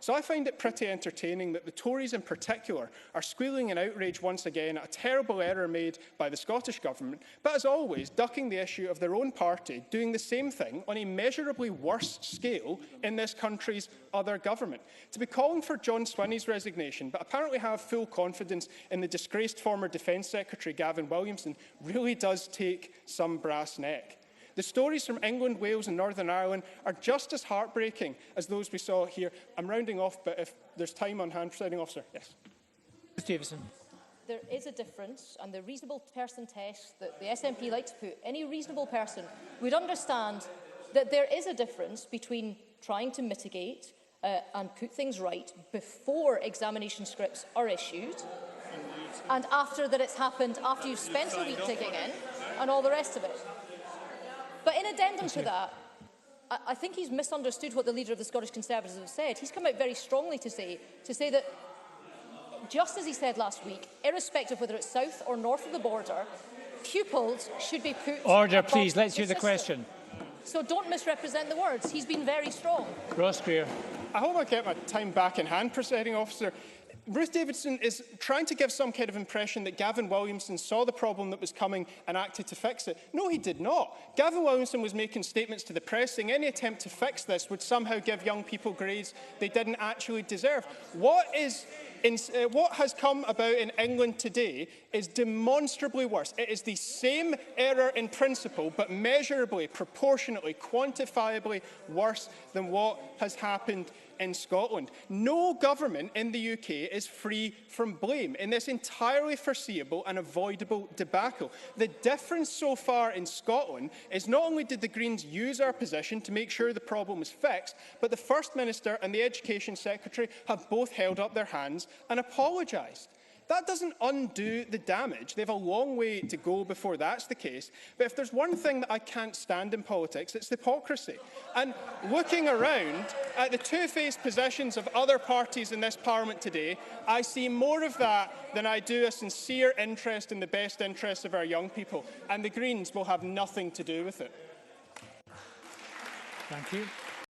So I find it pretty entertaining that the Tories in particular are squealing in outrage once again at a terrible error made by the Scottish Government, but as always, ducking the issue of their own party doing the same thing on a measurably worse scale in this country's other government. To be calling for John Swinney's resignation, but apparently have full confidence in the disgraced former Defence Secretary Gavin Williamson, really does take some brass neck. The stories from England, Wales and Northern Ireland are just as heartbreaking as those we saw here. I'm rounding off, but if there's time on hand, Presiding Officer, yes. Ruth Davidson. There is a difference, and the reasonable person test that the SNP like to put, any reasonable person would understand that there is a difference between trying to mitigate and put things right before examination scripts are issued and after that it's happened, after you've spent a week digging in and all the rest of it. But in addendum to that, I think he's misunderstood what the leader of the Scottish Conservatives have said. He's come out very strongly to say that, just as he said last week, irrespective of whether it's south or north of the border, pupils should be put... Order, please. Let's hear the question. So don't misrepresent the words. He's been very strong. Ross Greer. I hope I get my time back in hand, Presiding Officer. Ruth Davidson is trying to give some kind of impression that Gavin Williamson saw the problem that was coming and acted to fix it. No, he did not. Gavin Williamson was making statements to the press saying any attempt to fix this would somehow give young people grades they didn't actually deserve. What has come about in England today is demonstrably worse. It is the same error in principle, but measurably, proportionately, quantifiably worse than what has happened in Scotland. No government in the UK is free from blame in this entirely foreseeable and avoidable debacle. The difference so far in Scotland is not only did the Greens use our position to make sure the problem was fixed, but the First Minister and the Education Secretary have both held up their hands and apologised. That doesn't undo the damage. They have a long way to go before that's the case. But if there's one thing that I can't stand in politics, it's hypocrisy. And looking around at the two-faced positions of other parties in this Parliament today, I see more of that than I do a sincere interest in the best interests of our young people. And the Greens will have nothing to do with it. Thank you.